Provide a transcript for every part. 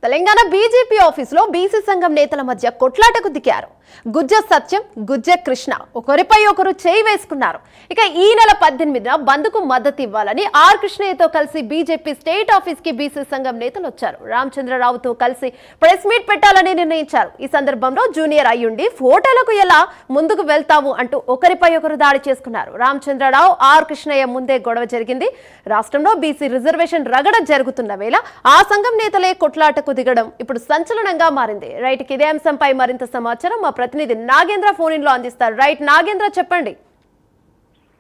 Telangana BJP ఆఫీసులో BC సంఘం నేతల మధ్య కొట్లాటకు దిగారు. గుజ్జ సత్యం, గుజ్జ కృష్ణ ఒకరిపై ఒకరు చేయి వేసుకున్నారు. ఇక ఈ నెల 18న బంద్కు మద్దతు ఇవ్వాలని ఆర్ కృష్ణయ్యతో కలిసి బీజేపీ స్టేట్ ఆఫీస్ కి బీసీ సంఘం నేతలు వచ్చారు. రామచంద్రరావుతో కలిసి ప్రెస్ మీట్ పెట్టాలని నిర్ణయించారు. ఈ సందర్భంలో జూనియర్ అయ్యుండి ఫోటోలకు ఎలా ముందుకు వెళ్తావు అంటూ ఒకరిపై ఒకరు దాడి చేసుకున్నారు. రామచంద్రరావు, ఆర్ కృష్ణయ్య ముందే గొడవ జరిగింది. రాష్ట్రంలో బీసీ రిజర్వేషన్ రగడ జరుగుతున్న వేళ ఆ సంఘం నేతలే కొట్లాటకు దిగడం ఇప్పుడు సంచలనంగా మారింది. రైట్, ఇదే అంశంపై మరింత సమాచారం మా ప్రతినిధి నాగేంద్ర ఫోన్ ఇన్ లో అందిస్తారు. రైట్ నాగేంద్ర, చెప్పండి.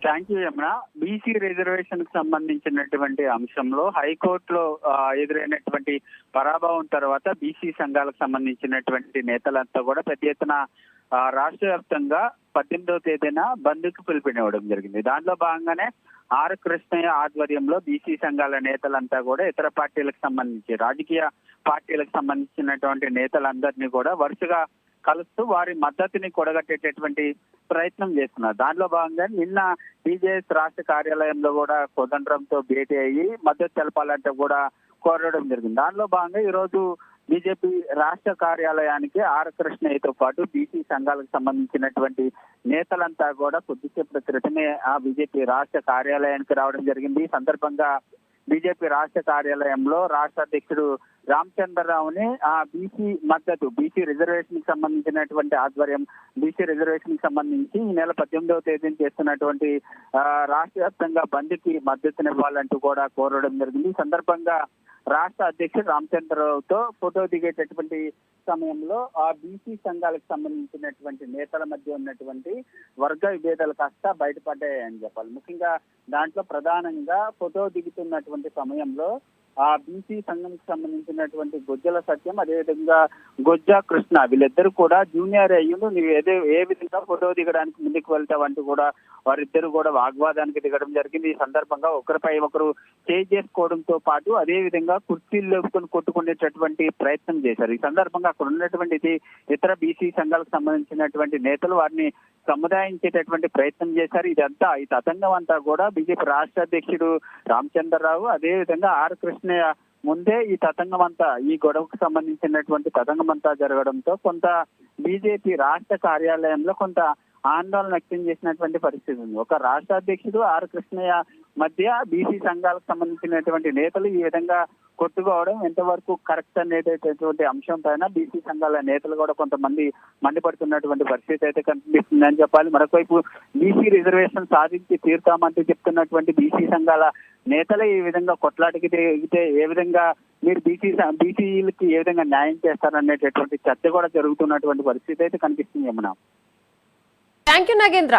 Thank you Yamuna. BC reservation కు సంబంధించినటువంటి అంశంలో హైకోర్టులో ఎదురైనటువంటి పరాభవం తర్వాత బీసీ సంఘాలకు సంబంధించినటువంటి నేతలంతా కూడా పెద్ద ఎత్తున రాష్ట్ర వ్యాప్తంగా 18వ తేదీన బంద్కు పిలుపునివ్వడం జరిగింది. దాంట్లో భాగంగానే ఆర్ కృష్ణయ్య ఆధ్వర్యంలో బీసీ సంఘాల నేతలంతా కూడా ఇతర పార్టీలకు సంబంధించి రాజకీయ పార్టీలకు సంబంధించినటువంటి నేతలందరినీ కూడా వరుసగా కలుస్తూ వారి మద్దతుని కూడగట్టేటటువంటి ప్రయత్నం చేస్తున్నారు. దానిలో భాగంగా నిన్న టీజేఎస్ రాష్ట్ర కార్యాలయంలో కూడా కోదండరాంతో భేటీ అయ్యి మద్దతు తెలపాలంటే కూడా కోరడం జరిగింది. దానిలో భాగంగా ఈ రోజు బీజేపీ రాష్ట్ర కార్యాలయానికి ఆర్ కృష్ణయ్యతో పాటు బీసీ సంఘాలకు సంబంధించినటువంటి నేతలంతా కూడా కొద్దిసేపటి క్రితమే ఆ బీజేపీ రాష్ట్ర కార్యాలయానికి రావడం జరిగింది. ఈ సందర్భంగా బీజేపీ రాష్ట్ర కార్యాలయంలో రాష్ట్ర అధ్యక్షుడు రామచంద్రరావుని ఆ బీసీ రిజర్వేషన్ కి సంబంధించినటువంటి ఆధ్వర్యం బీసీ రిజర్వేషన్ కి సంబంధించి ఈ నెల 18వ తేదీన చేస్తున్నటువంటి రాష్ట్ర వ్యాప్తంగా బంద్కి మద్దతునివ్వాలంటూ కూడా కోరడం జరిగింది. ఈ సందర్భంగా రాష్ట్ర అధ్యక్షుడు రామచంద్రరావుతో ఫోటో దిగేటటువంటి సమయంలో ఆ బీసీ సంఘాలకు సంబంధించినటువంటి నేతల మధ్య ఉన్నటువంటి వర్గ విభేదాలు కాస్త బయటపడ్డాయని చెప్పాలి. ముఖ్యంగా దాంట్లో ప్రధానంగా ఫోటో దిగుతున్నటువంటి సమయంలో ఆ బీసీ సంఘంకి సంబంధించినటువంటి గుజ్జల సత్యం, అదేవిధంగా గుజ్జ కృష్ణ వీళ్ళిద్దరు కూడా జూనియర్ అయ్యుండు నువ్వు ఏ విధంగా ఫోటో దిగడానికి ముందుకు వెళ్తావంటూ కూడా వారిద్దరు కూడా వాగ్వాదానికి దిగడం జరిగింది. ఈ సందర్భంగా ఒకరిపై ఒకరు చేయి చేసుకోవడంతో పాటు అదే విధంగా కుర్చీలు లేపుకొని కొట్టుకునేటటువంటి ప్రయత్నం చేశారు. ఈ సందర్భంగా అక్కడ ఉన్నటువంటి ఇతర బీసీ సంఘాలకు సంబంధించినటువంటి నేతలు వారిని సముదాయించేటటువంటి ప్రయత్నం చేశారు. ఈ తతంగం అంతా కూడా బీజేపీ రాష్ట్ర అధ్యక్షుడు రామచంద్రరావు అదే విధంగా ఆర్ కృష్ణయ్య ముందే ఈ తతంగం అంతా ఈ గొడవకు సంబంధించినటువంటి తతంగం అంతా జరగడంతో కొంత బీజేపీ రాష్ట్ర కార్యాలయంలో కొంత ఆందోళన వ్యక్తం చేసినటువంటి పరిస్థితి ఉంది. ఒక రాష్ట్ర అధ్యక్షుడు ఆర్ కృష్ణయ్య మధ్య బీసీ సంఘాలకు సంబంధించినటువంటి నేతలు ఈ విధంగా కొట్టుకోవడం ఎంతవరకు కరెక్ట్ అనేటటువంటి అంశం పైన బీసీ సంఘాల నేతలు కూడా కొంతమంది మండిపడుతున్నటువంటి పరిస్థితి అయితే కనిపిస్తుందని చెప్పాలి. మరొకవైపు బీసీ రిజర్వేషన్ సాధించి తీరుతామంటూ చెప్తున్నటువంటి బీసీ సంఘాల నేతలే ఈ విధంగా కొట్లాటకి దిగితే ఏ విధంగా మీరు బీసీలకి ఏ విధంగా న్యాయం చేస్తారనేటటువంటి చర్చ కూడా జరుగుతున్నటువంటి పరిస్థితి అయితే కనిపిస్తుంది యమున. Thank you Nagendra.